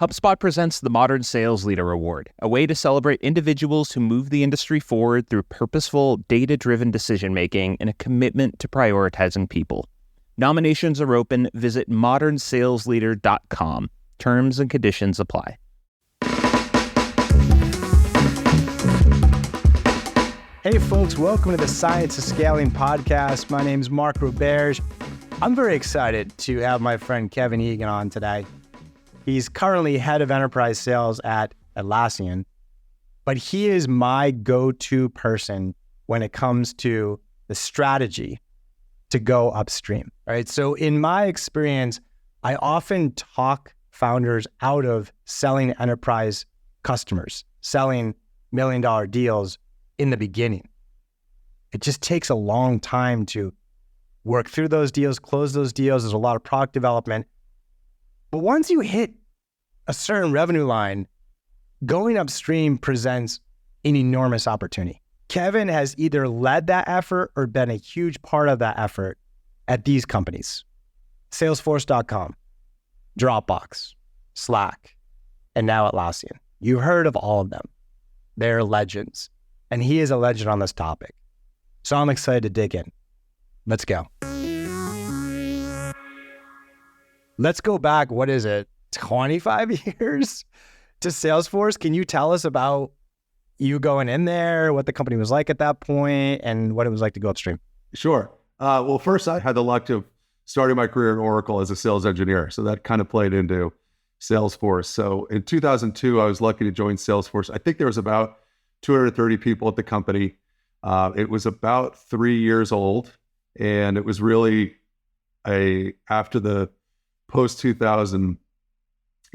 HubSpot presents the Modern Sales Leader Award, a way to celebrate individuals who move the industry forward through purposeful, data-driven decision-making and a commitment to prioritizing people. Nominations are open. Visit modernsalesleader.com. Terms and conditions apply. Hey folks, welcome to the Science of Scaling podcast. My name is Mark Roberge. I'm very excited to have my friend Kevin Egan on today. He's currently head of enterprise sales at Atlassian, but he is my go-to person when it comes to the strategy to go upstream, right? So in my experience, I often talk founders out of selling enterprise customers, selling million-dollar deals in the beginning. It just takes a long time to work through those deals, close those deals. There's a lot of product development. But once you hit a certain revenue line, going upstream presents an enormous opportunity. Kevin has either led that effort or been a huge part of that effort at these companies: Salesforce.com, Dropbox, Slack, and now Atlassian. You've heard of all of them. They're legends. And he is a legend on this topic. So I'm excited to dig in. Let's go. Let's go back, what is it, 25 years to Salesforce? Can you tell us about you going in there, what the company was like at that point, and what it was like to go upstream? Sure. Well, first, I had the luck of starting my career in Oracle as a sales engineer. So that kind of played into Salesforce. So in 2002, I was lucky to join Salesforce. I think there was about 230 people at the company. It was about 3 years old. And it was really after the post-2000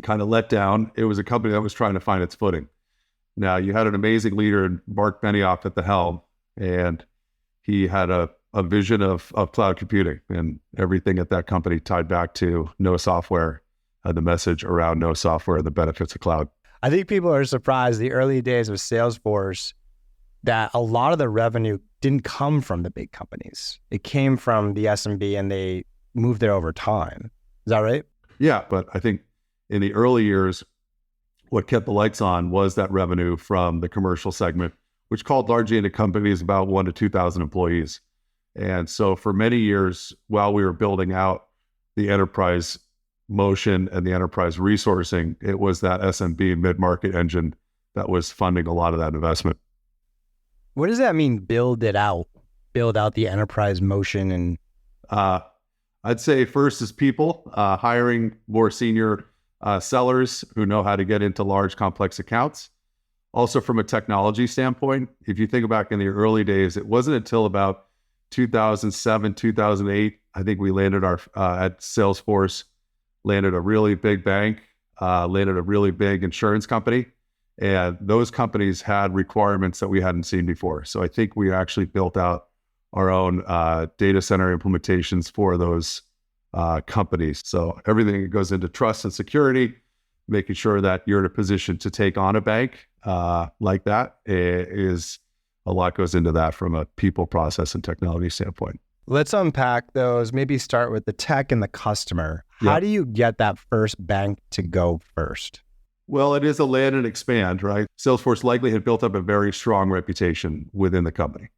kind of let down, it was a company that was trying to find its footing. Now, you had an amazing leader, Mark Benioff, at the helm, and he had a vision of cloud computing, and everything at that company tied back to no software, the message around no software, the benefits of cloud. I think people are surprised the early days of Salesforce that a lot of the revenue didn't come from the big companies. It came from the SMB, and they moved there over time. Is that right? Yeah, but I think in the early years, what kept the lights on was that revenue from the commercial segment, which called largely into companies about 1,000 to 2,000 employees. And so for many years, while we were building out the enterprise motion and the enterprise resourcing, it was that SMB mid-market engine that was funding a lot of that investment. What does that mean, build out the enterprise motion? And I'd say first is people, hiring more senior sellers who know how to get into large, complex accounts. Also from a technology standpoint, if you think back in the early days, it wasn't until about 2007, 2008, I think we landed at Salesforce, landed a really big bank, landed a really big insurance company. And those companies had requirements that we hadn't seen before. So I think we actually built out our own data center implementations for those companies. So everything that goes into trust and security, making sure that you're in a position to take on a bank like that, is a lot goes into that from a people, process, and technology standpoint. Let's unpack those. Maybe start with the tech and the customer. How do you get that first bank to go first? Well, it is a land and expand, right? Salesforce likely had built up a very strong reputation within the company.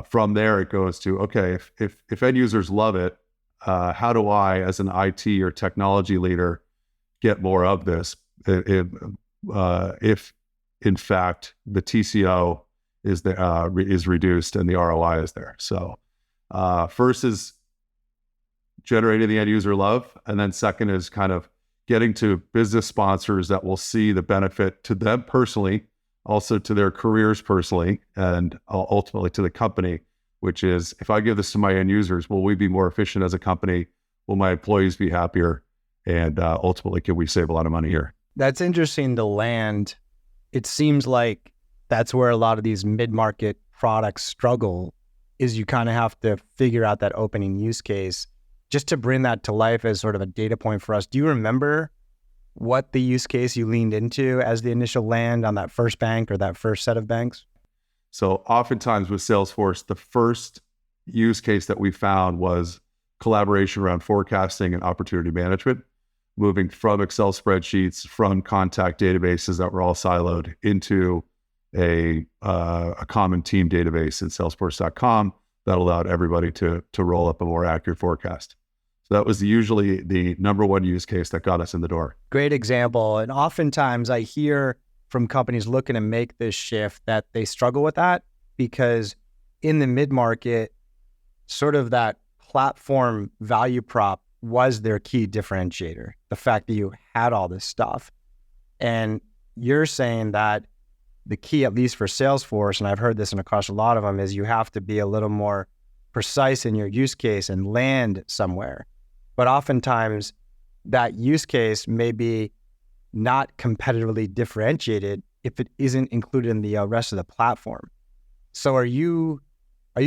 From there, it goes to, okay, if end users love it, how do I, as an IT or technology leader, get more of this? If in fact the TCO is reduced and the ROI is there. So first is generating the end user love, and then second is kind of getting to business sponsors that will see the benefit to them personally, also to their careers personally, and ultimately to the company, which is, if I give this to my end users, will we be more efficient as a company? Will my employees be happier? And ultimately, can we save a lot of money here? That's interesting to land. It seems like that's where a lot of these mid-market products struggle, is you kind of have to figure out that opening use case. Just to bring that to life as sort of a data point for us, do you remember what the use case you leaned into as the initial land on that first bank or that first set of banks? So oftentimes with Salesforce, the first use case that we found was collaboration around forecasting and opportunity management. moving from Excel spreadsheets, from contact databases that were all siloed into a common team database in Salesforce.com that allowed everybody to roll up a more accurate forecast. So that was usually the number one use case that got us in the door. Great example. And oftentimes I hear from companies looking to make this shift that they struggle with that because in the mid-market, sort of that platform value prop was their key differentiator. The fact that you had all this stuff. And you're saying that the key, at least for Salesforce, and I've heard this across a lot of them, is you have to be a little more precise in your use case and land somewhere. But oftentimes that use case may be not competitively differentiated if it isn't included in the rest of the platform. So are you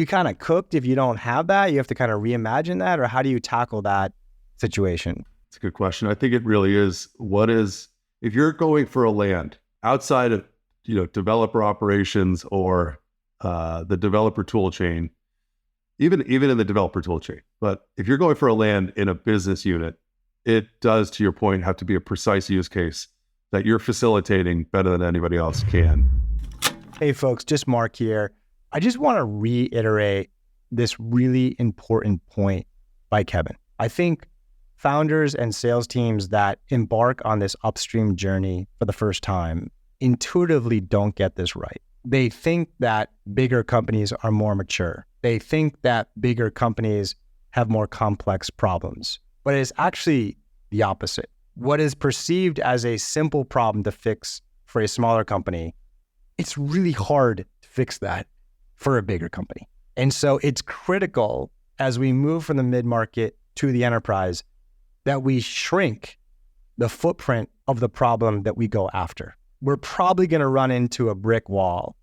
kind of cooked if you don't have that? You have to kind of reimagine that, or how do you tackle that situation? It's a good question. I think it really is, if you're going for a land outside of developer operations or the developer tool chain, even in the developer tool chain. But if you're going for a land in a business unit, it does, to your point, have to be a precise use case that you're facilitating better than anybody else can. Hey folks, just Mark here. I just want to reiterate this really important point by Kevin. I think founders and sales teams that embark on this upstream journey for the first time intuitively don't get this right. They think that bigger companies are more mature. They think that bigger companies have more complex problems, but it's actually the opposite. What is perceived as a simple problem to fix for a smaller company, it's really hard to fix that for a bigger company. And so it's critical as we move from the mid-market to the enterprise that we shrink the footprint of the problem that we go after. We're probably going to run into a brick wall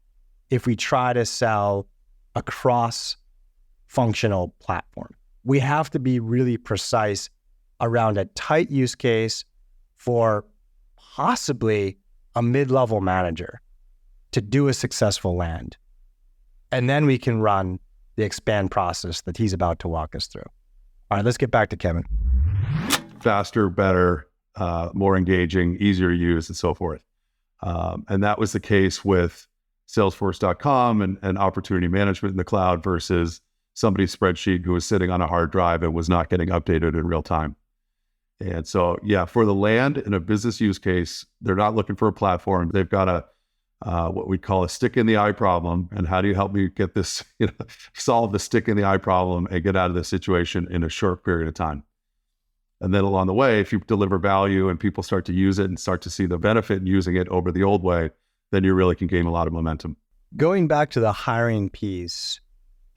if we try to sell a cross-functional platform. We have to be really precise around a tight use case for possibly a mid-level manager to do a successful land. And then we can run the expand process that he's about to walk us through. All right, let's get back to Kevin. Faster, better, more engaging, easier to use, and so forth. And that was the case with Salesforce.com and opportunity management in the cloud versus somebody's spreadsheet who was sitting on a hard drive and was not getting updated in real time. And so, for the land in a business use case, they're not looking for a platform. They've got what we call a stick in the eye problem. And how do you help me get this, solve the stick in the eye problem and get out of this situation in a short period of time? And then along the way, if you deliver value and people start to use it and start to see the benefit in using it over the old way, then you really can gain a lot of momentum. Going back to the hiring piece,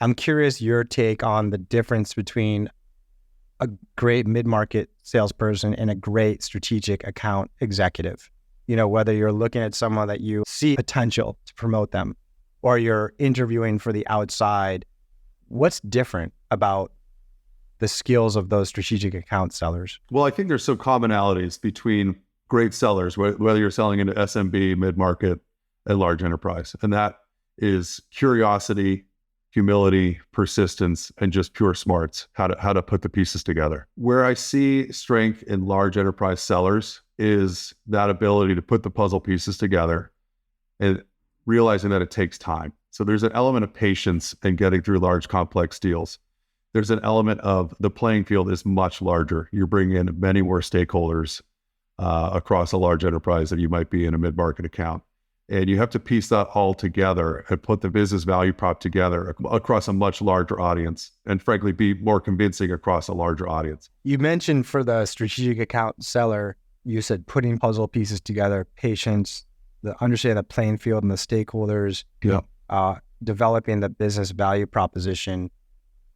I'm curious your take on the difference between a great mid-market salesperson and a great strategic account executive. Whether you're looking at someone that you see potential to promote them or you're interviewing for the outside, what's different about the skills of those strategic account sellers? Well, I think there's some commonalities between great sellers, whether you're selling into SMB, mid-market, and large enterprise. And that is curiosity, humility, persistence, and just pure smarts, how to put the pieces together. Where I see strength in large enterprise sellers is that ability to put the puzzle pieces together and realizing that it takes time. So there's an element of patience in getting through large, complex deals. There's an element of the playing field is much larger. You're bringing in many more stakeholders across a large enterprise than you might be in a mid-market account. And you have to piece that all together and put the business value prop together across a much larger audience and frankly, be more convincing across a larger audience. You mentioned for the strategic account seller, you said putting puzzle pieces together, patience, the understanding the playing field and the stakeholders, developing the business value proposition.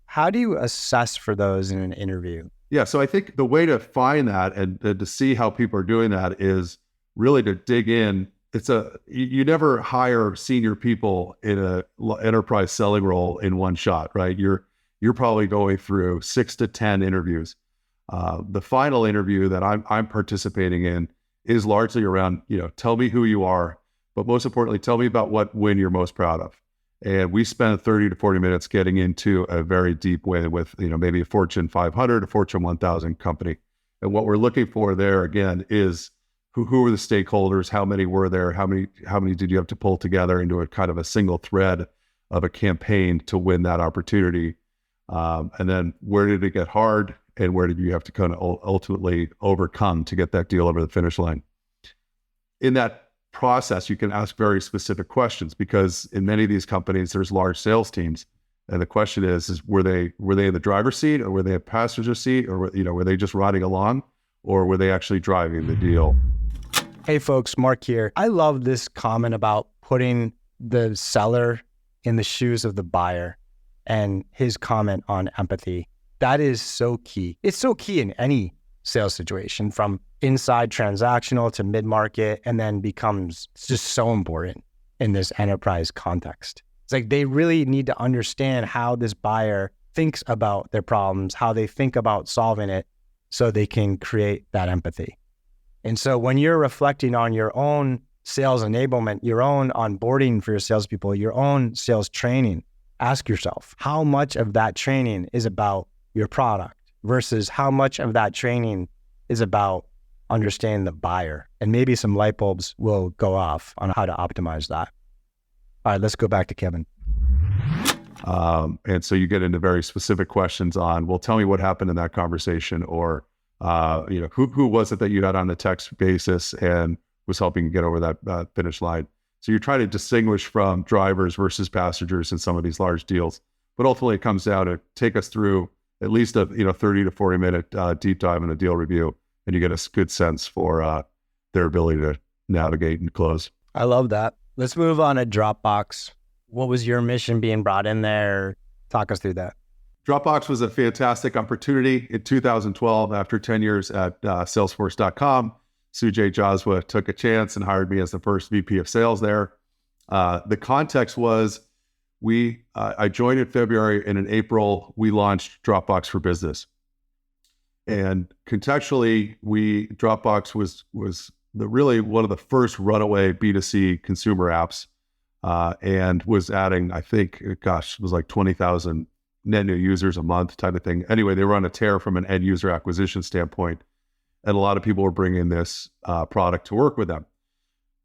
How do you assess for those in an interview? Yeah, so I think the way to find that and to see how people are doing that is really to dig in. You never hire senior people in a enterprise selling role in one shot, right? You're probably going through 6 to 10 interviews. The final interview that I'm participating in is largely around, tell me who you are, but most importantly, tell me about what win you're most proud of. And we spent 30 to 40 minutes getting into a very deep win with, maybe a Fortune 500, a Fortune 1000 company. And what we're looking for there again is who were the stakeholders, how many were there, how many did you have to pull together into a kind of a single thread of a campaign to win that opportunity. And then where did it get hard and where did you have to kind of ultimately overcome to get that deal over the finish line? In that process, you can ask very specific questions because in many of these companies, there's large sales teams. And the question is were they in the driver's seat or were they a passenger seat or, were they just riding along or were they actually driving the deal? Hey folks, Mark here. I love this comment about putting the seller in the shoes of the buyer and his comment on empathy. That is so key. It's so key in any sales situation, from inside transactional to mid-market, and then becomes just so important in this enterprise context. It's like they really need to understand how this buyer thinks about their problems, how they think about solving it, so they can create that empathy. And so when you're reflecting on your own sales enablement, your own onboarding for your salespeople, your own sales training, ask yourself, how much of that training is about your product versus how much of that training is about understanding the buyer? And maybe some light bulbs will go off on how to optimize that. All right, let's go back to Kevin. And so you get into very specific questions on, well, tell me what happened in that conversation, or who was it that you had on a text basis and was helping you get over that finish line? So you're trying to distinguish from drivers versus passengers in some of these large deals. But ultimately, it comes down to take us through at least a 30 to 40 minute deep dive in a deal review, and you get a good sense for their ability to navigate and close. I love that. Let's move on to Dropbox. What was your mission being brought in there? Talk us through that. Dropbox was a fantastic opportunity. In 2012, after 10 years at Salesforce.com, Sujay Jazwa took a chance and hired me as the first VP of sales there. The context was I joined in February, and in April, we launched Dropbox for Business. And contextually, Dropbox was really one of the first runaway B2C consumer apps, and was adding, I think, it was like 20,000 net new users a month type of thing. Anyway, they were on a tear from an end user acquisition standpoint, and a lot of people were bringing this product to work with them.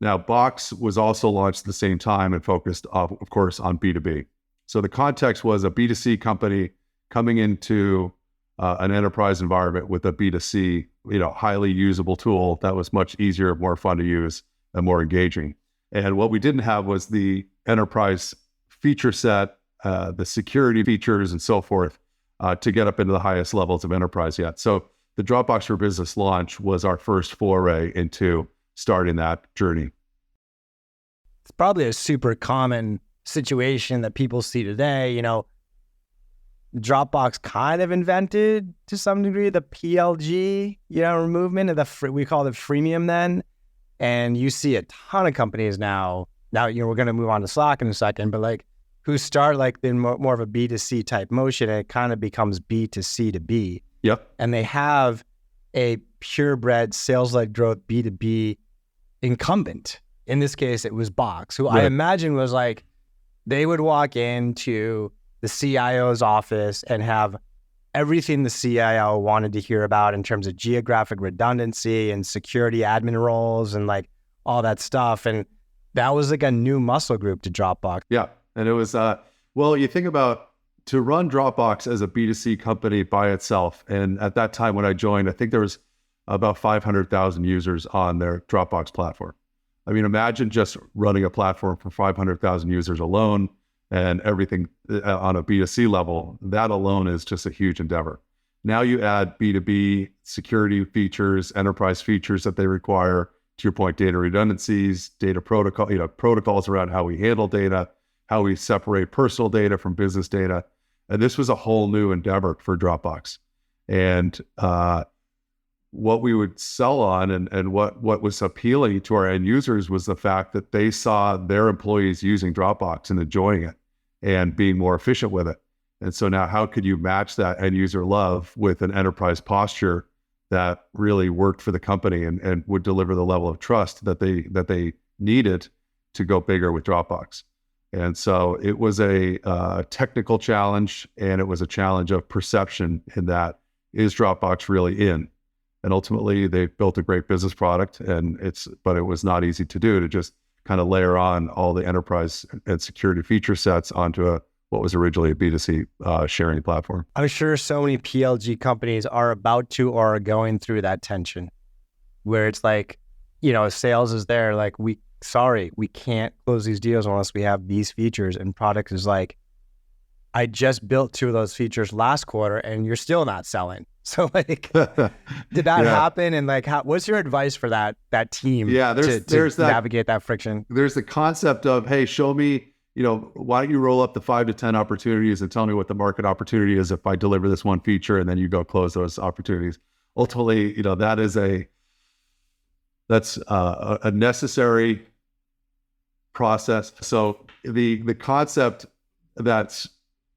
Now, Box was also launched at the same time and focused, of course, on B2B. So the context was a B2C company coming into an enterprise environment with a B2C, highly usable tool that was much easier, more fun to use, and more engaging. And what we didn't have was the enterprise feature set, the security features, and so forth, to get up into the highest levels of enterprise yet. So the Dropbox for Business launch was our first foray into starting that journey. It's probably a super common situation that people see today. Dropbox kind of invented to some degree the PLG, movement of we call it freemium then. And you see a ton of companies now, we're going to move on to Slack in a second, but who start in more of a B2C type motion, and it kind of becomes B2C to B. Yep. And they have a purebred sales-led growth B2B incumbent. In this case, it was Box, who Right. I imagine was they would walk into the CIO's office and have everything the CIO wanted to hear about in terms of geographic redundancy and security admin roles and all that stuff. And that was a new muscle group to Dropbox. Yeah. And it was, you think about to run Dropbox as a B2C company by itself. And at that time when I joined, I think there was about 500,000 users on their Dropbox platform. I mean, imagine just running a platform for 500,000 users alone and everything on a B2C level. That alone is just a huge endeavor. Now you add B2B security features, enterprise features that they require, to your point, data redundancies, data protocol, protocols around how we handle data, how we separate personal data from business data. And this was a whole new endeavor for Dropbox. And what we would sell on and what was appealing to our end users was the fact that they saw their employees using Dropbox and enjoying it and being more efficient with it. And so now how could you match that end user love with an enterprise posture that really worked for the company and would deliver the level of trust that they needed to go bigger with Dropbox? And so it was a technical challenge, and it was a challenge of perception in that, is Dropbox really in? And ultimately they built a great business product, but it was not easy to do, to just kind of layer on all the enterprise and security feature sets onto what was originally a B2C sharing platform. I'm sure so many PLG companies are about to or are going through that tension where it's like, sales is there, like, we can't close these deals unless we have these features. And product is like, I just built 2 of those features last quarter and you're still not selling. So like, did that happen? And like, what's your advice for that team to navigate that friction? There's the concept of, hey, show me, why don't you roll up the 5 to 10 opportunities and tell me what the market opportunity is if I deliver this one feature, and then you go close those opportunities. Ultimately, that's a necessary process. So the concept that's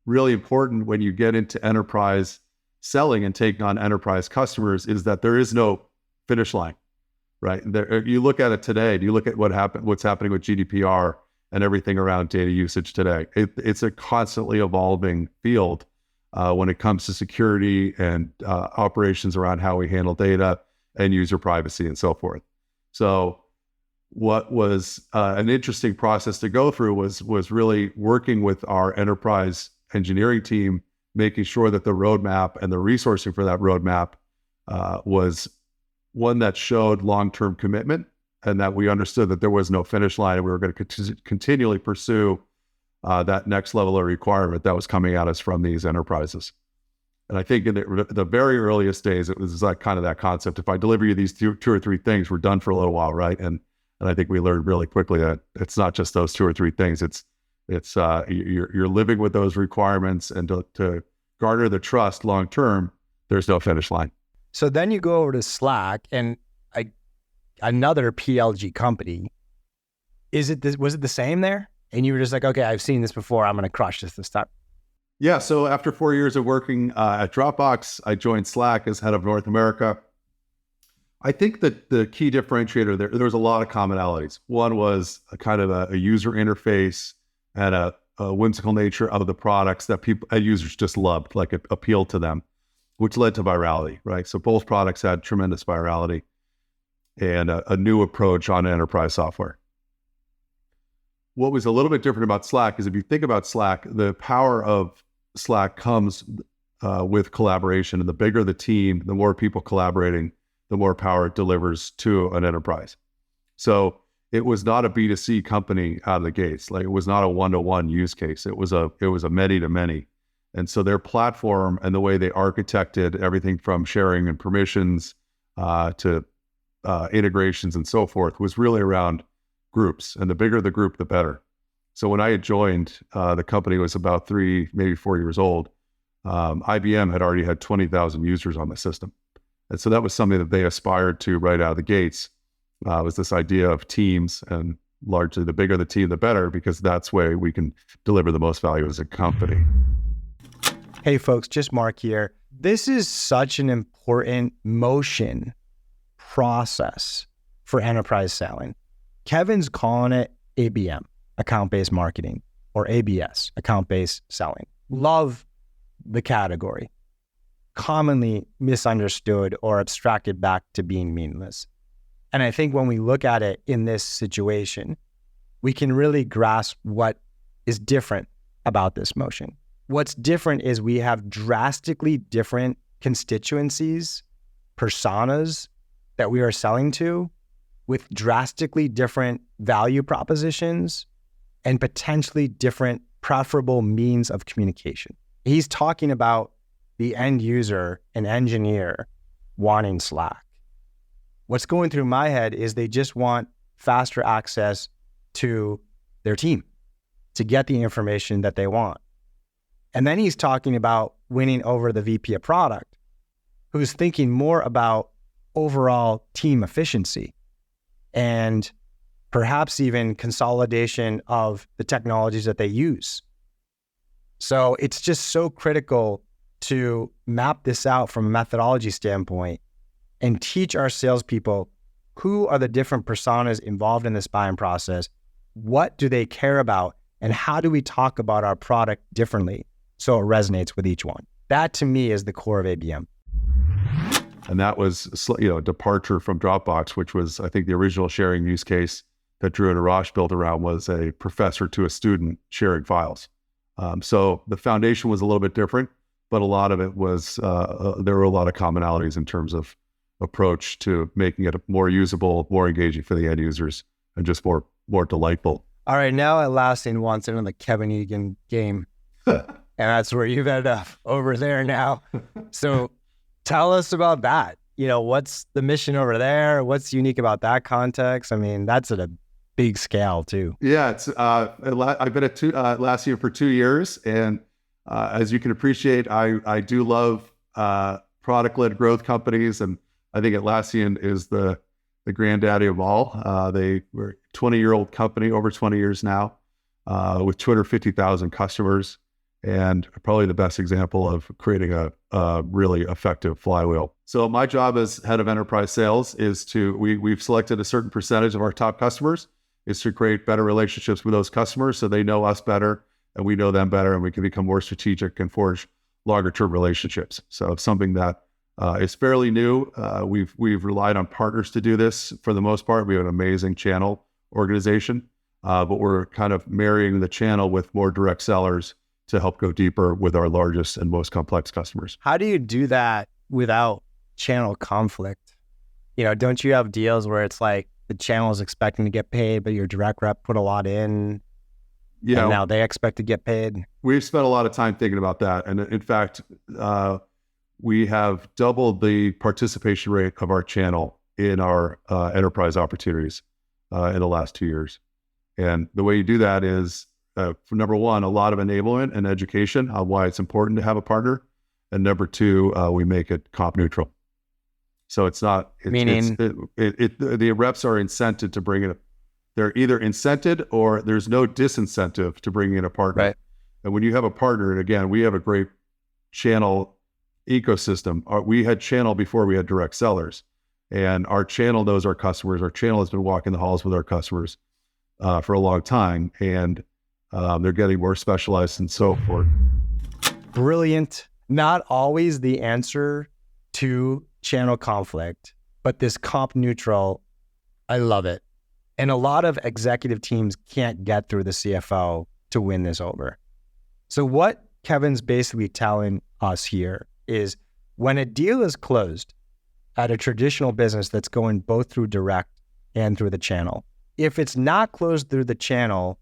really important when you get into enterprise selling and taking on enterprise customers is that there is no finish line, right? You look at it today, you look at what's happening with GDPR and everything around data usage today. It's a constantly evolving field when it comes to security and operations around how we handle data and user privacy and so forth. So what was an interesting process to go through was really working with our enterprise engineering team, making sure that the roadmap and the resourcing for that roadmap was one that showed long-term commitment, and that we understood that there was no finish line, and we were going to continually pursue that next level of requirement that was coming at us from these enterprises. And I think in the very earliest days, it was like kind of that concept. If I deliver you these 2 or 3 things, we're done for a little while, right? And I think we learned really quickly that it's not just those 2 or 3 things. It's you're living with those requirements, and to garner the trust long term, there's no finish line. So then you go over to Slack and another PLG company. Was it the same there? And you were just like, okay, I've seen this before, I'm going to crush this time. Yeah. So after 4 years of working at Dropbox, I joined Slack as head of North America. I think that the key differentiator there was a lot of commonalities. One was a kind of a user interface and a whimsical nature of the products that users just loved, like it appealed to them, which led to virality, right? So both products had tremendous virality and a new approach on enterprise software. What was a little bit different about Slack is, if you think about Slack, the power of Slack comes with collaboration. And the bigger the team, the more people collaborating, the more power it delivers to an enterprise. So it was not a B2C company out of the gates. Like, it was not a one-to-one use case. It was a many-to-many. And so their platform and the way they architected everything from sharing and permissions to integrations and so forth was really around groups. And the bigger the group, the better. So when I had joined, the company was about 3, maybe 4 years old. IBM had already had 20,000 users on the system. And so that was something that they aspired to right out of the gates, was this idea of teams, and largely the bigger the team, the better, because that's where we can deliver the most value as a company. Hey folks, just Mark here. This is such an important motion process for enterprise selling. Kevin's calling it ABM, account-based marketing, or ABS, account-based selling. Love the category. Commonly misunderstood or abstracted back to being meaningless. And I think when we look at it in this situation, we can really grasp what is different about this motion. What's different is we have drastically different constituencies, personas that we are selling to, with drastically different value propositions and potentially different preferable means of communication. He's talking about the end user and engineer wanting Slack. What's going through my head is they just want faster access to their team to get the information that they want. And then he's talking about winning over the VP of product, who's thinking more about overall team efficiency and perhaps even consolidation of the technologies that they use. So it's just so critical to map this out from a methodology standpoint and teach our salespeople who are the different personas involved in this buying process, what do they care about, and how do we talk about our product differently so it resonates with each one. That to me is the core of ABM. And that was a departure from Dropbox, which was, I think, the original sharing use case that Drew and Arash built around was a professor to a student sharing files. So the foundation was a little bit different, but a lot of it was, there were a lot of commonalities in terms of approach to making it more usable, more engaging for the end users, and just more delightful. All right, now Atlassian wants in on the Kevin Egan game. And that's where you've ended up, over there now. So tell us about that. What's the mission over there? What's unique about that context? I mean, that's at a big scale too. Yeah, it's I've been at Atlassian for 2 years, and as you can appreciate, I do love product-led growth companies, and I think Atlassian is the granddaddy of all. They were a 20-year-old company, over 20 years now, with 250,000 customers, and probably the best example of creating a really effective flywheel. So my job as head of enterprise sales is we've selected a certain percentage of our top customers, is to create better relationships with those customers so they know us better and we know them better, and we can become more strategic and forge longer term relationships. So it's something that is fairly new. We've relied on partners to do this for the most part. We have an amazing channel organization, but we're kind of marrying the channel with more direct sellers to help go deeper with our largest and most complex customers. How do you do that without channel conflict? Don't you have deals where it's like the channel is expecting to get paid, but your direct rep put a lot in, and now they expect to get paid? We've spent a lot of time thinking about that. And in fact, we have doubled the participation rate of our channel in our enterprise opportunities in the last 2 years. And the way you do that is, for number one, a lot of enablement and education on why it's important to have a partner. And number two, we make it comp neutral. So it's not, meaning the reps are incented to bring in they're either incented or there's no disincentive to bring in a partner. Right. And when you have a partner, and again, we have a great channel ecosystem. We had channel before we had direct sellers, and our channel knows our customers. Our channel has been walking the halls with our customers for a long time, and they're getting more specialized and so forth. Brilliant. Not always the answer to channel conflict, but this comp neutral, I love it. And a lot of executive teams can't get through the CFO to win this over. So what Kevin's basically telling us here is, when a deal is closed at a traditional business that's going both through direct and through the channel, if it's not closed through the channel,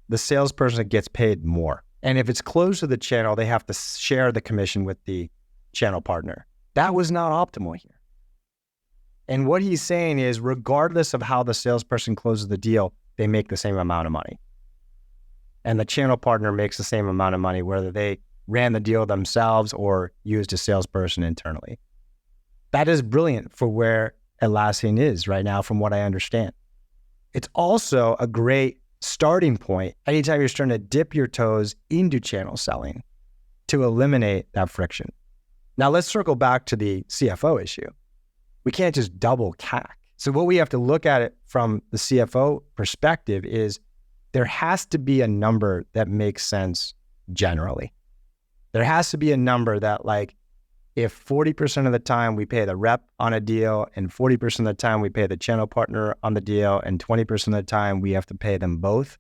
the salesperson gets paid more. And if it's closed to the channel, they have to share the commission with the channel partner. That was not optimal here. And what he's saying is, regardless of how the salesperson closes the deal, they make the same amount of money. And the channel partner makes the same amount of money, whether they ran the deal themselves or used a salesperson internally. That is brilliant for where Atlassian is right now, from what I understand. It's also a great starting point anytime you're starting to dip your toes into channel selling to eliminate that friction. Now let's circle back to the CFO issue. We can't just double CAC. So what we have to look at it from the CFO perspective is, there has to be a number that makes sense generally. There has to be a number that, like, if 40% of the time we pay the rep on a deal, and 40% of the time we pay the channel partner on the deal, and 20% of the time we have to pay them both,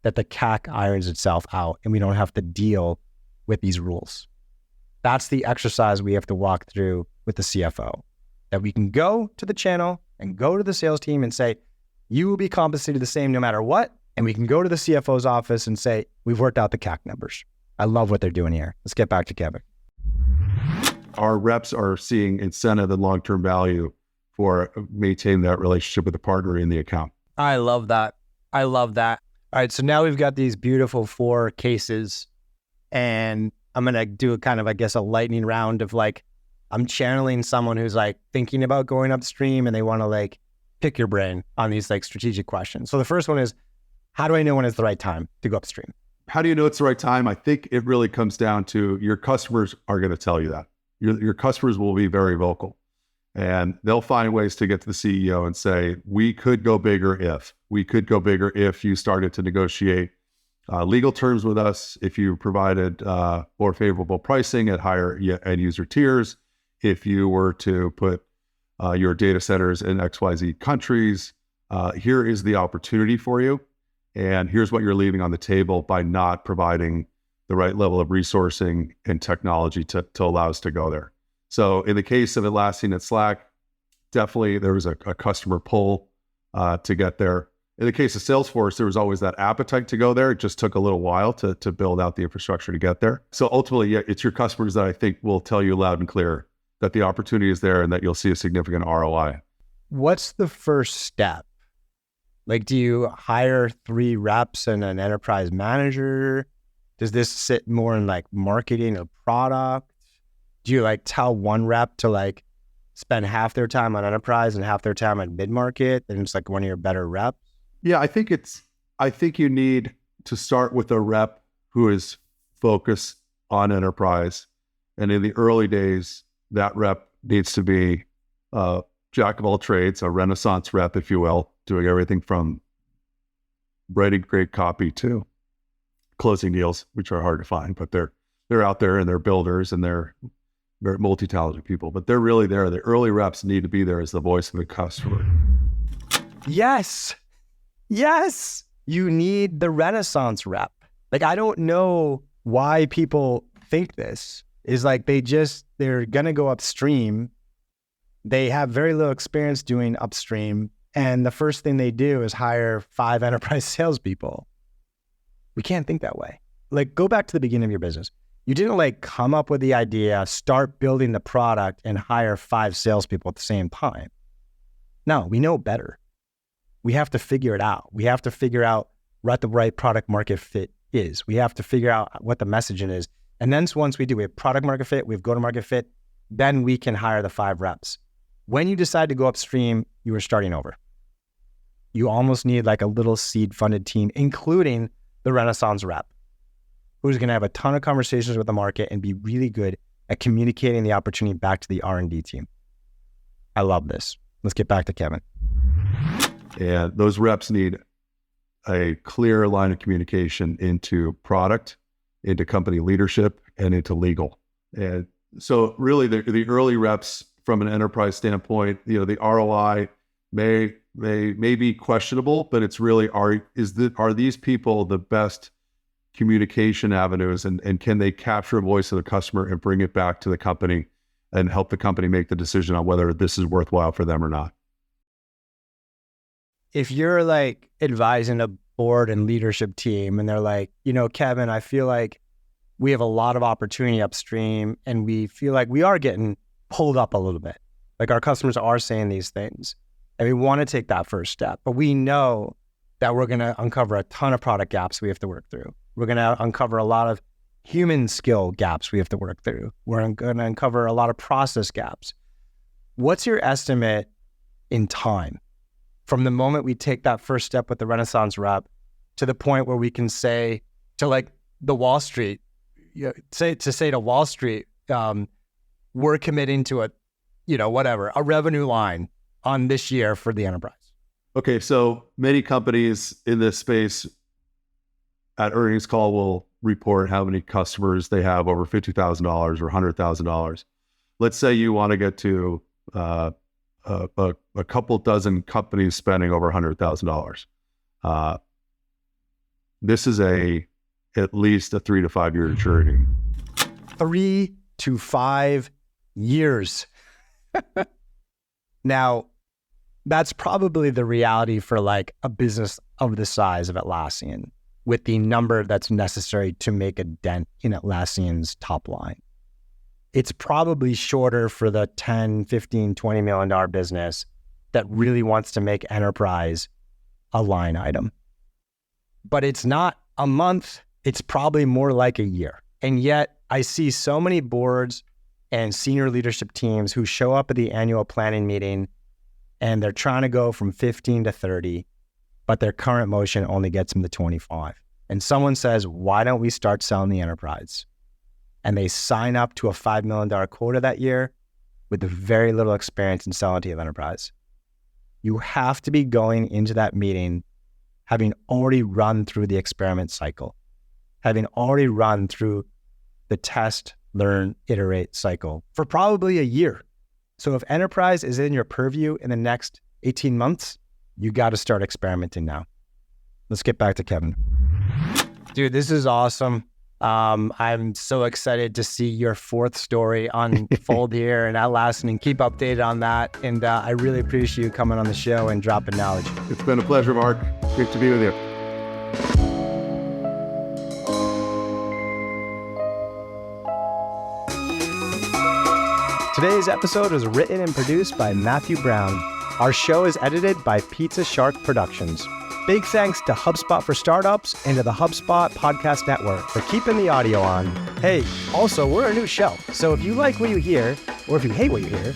that the CAC irons itself out and we don't have to deal with these rules. That's the exercise we have to walk through with the CFO, that we can go to the channel and go to the sales team and say, you will be compensated the same no matter what. And we can go to the CFO's office and say, we've worked out the CAC numbers. I love what they're doing here. Let's get back to Kevin. Our reps are seeing incentive and long-term value for maintaining that relationship with the partner in the account. I love that. I love that. All right, so now we've got these beautiful 4 cases, and I'm going to do a kind of, I guess, a lightning round of, like, I'm channeling someone who's like thinking about going upstream, and they want to like pick your brain on these like strategic questions. So the first one is, how do I know when it's the right time to go upstream? How do you know it's the right time? I think it really comes down to your customers are going to tell you that. Your customers will be very vocal, and they'll find ways to get to the CEO and say, we could go bigger if you started to negotiate legal terms with us, if you provided more favorable pricing at higher end user tiers, if you were to put your data centers in XYZ countries, here is the opportunity for you. And here's what you're leaving on the table by not providing the right level of resourcing and technology to allow us to go there. So in the case of Atlassian and Slack, definitely there was a customer pull to get there. In the case of Salesforce, there was always that appetite to go there. It just took a little while to build out the infrastructure to get there. So ultimately, yeah, it's your customers that I think will tell you loud and clear that the opportunity is there and that you'll see a significant ROI. What's the first step? Like, do you hire 3 reps and an enterprise manager? Does this sit more in like marketing or product? Do you like tell one rep to like spend half their time on enterprise and half their time on mid-market, and it's like one of your better reps? Yeah, I think you need to start with a rep who is focused on enterprise. And in the early days, that rep needs to be jack of all trades, a Renaissance rep, if you will, doing everything from writing great copy to closing deals, which are hard to find, but they're out there and they're builders and they're multi-talented people, but they're really there. The early reps need to be there as the voice of the customer. Yes. You need the Renaissance rep. Like, I don't know why people think this is like they're going to go upstream. They have very little experience doing upstream. And the first thing they do is hire 5 enterprise salespeople. We can't think that way. Like, go back to the beginning of your business. You didn't like come up with the idea, start building the product and hire 5 salespeople at the same time. No, we know better. We have to figure it out. We have to figure out what the right product market fit is. We have to figure out what the messaging is. And then once we do, we have product market fit, we have go-to-market fit, then we can hire the 5 reps. When you decide to go upstream, you are starting over. You almost need like a little seed-funded team, including the Renaissance rep, who's going to have a ton of conversations with the market and be really good at communicating the opportunity back to the R&D team. I love this. Let's get back to Kevin. And those reps need a clear line of communication into product, into company leadership, and into legal. And so really the early reps from an enterprise standpoint, the ROI may be questionable, but it's really, are these people the best communication avenues, and can they capture a voice of the customer and bring it back to the company and help the company make the decision on whether this is worthwhile for them or not? If you're like advising a board and leadership team and they're like, Kevin, I feel like we have a lot of opportunity upstream and we feel like we are getting pulled up a little bit. Like, our customers are saying these things and we want to take that first step, but we know that we're going to uncover a ton of product gaps we have to work through. We're going to uncover a lot of human skill gaps we have to work through. We're going to uncover a lot of process gaps. What's your estimate in time from the moment we take that first step with the Renaissance rep to the point where we can say to like the Wall Street, say to Wall Street, we're committing to a revenue line on this year for the enterprise? Okay, so many companies in this space at earnings call will report how many customers they have over $50,000 or $100,000. Let's say you want to get to a couple dozen companies spending over $100,000. This is at least a 3 to 5 year journey. 3 to 5 years. Now, that's probably the reality for like a business of the size of Atlassian, with the number that's necessary to make a dent in Atlassian's top line. It's probably shorter for the 10, 15, $20 million business that really wants to make enterprise a line item. But it's not a month, it's probably more like a year. And yet I see so many boards and senior leadership teams who show up at the annual planning meeting and they're trying to go from 15 to 30, but their current motion only gets them to 25. And someone says, why don't we start selling the enterprise? And they sign up to a $5 million quota that year with very little experience in selling to the enterprise. You have to be going into that meeting having already run through the experiment cycle, having already run through the test, learn, iterate cycle for probably a year. So if enterprise is in your purview in the next 18 months, you got to start experimenting now. Let's get back to Kevin. Dude, this is awesome. I'm so excited to see your fourth story unfold here in Atlassian and keep updated on that. And I really appreciate you coming on the show and dropping knowledge. It's been a pleasure, Mark. Great to be with you. Today's episode was written and produced by Matthew Brown. Our show is edited by Pizza Shark Productions. Big thanks to HubSpot for Startups and to the HubSpot Podcast Network for keeping the audio on. Hey, also, we're a new show, so if you like what you hear, or if you hate what you hear,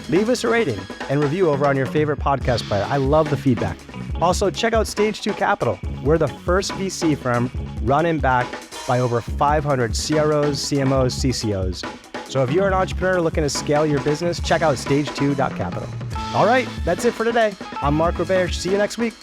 leave us a rating and review over on your favorite podcast player. I love the feedback. Also, check out Stage 2 Capital. We're the first VC firm run and backed by over 500 CROs, CMOs, CCOs. So if you're an entrepreneur looking to scale your business, check out stage2.capital. All right, that's it for today. I'm Mark Roberge. See you next week.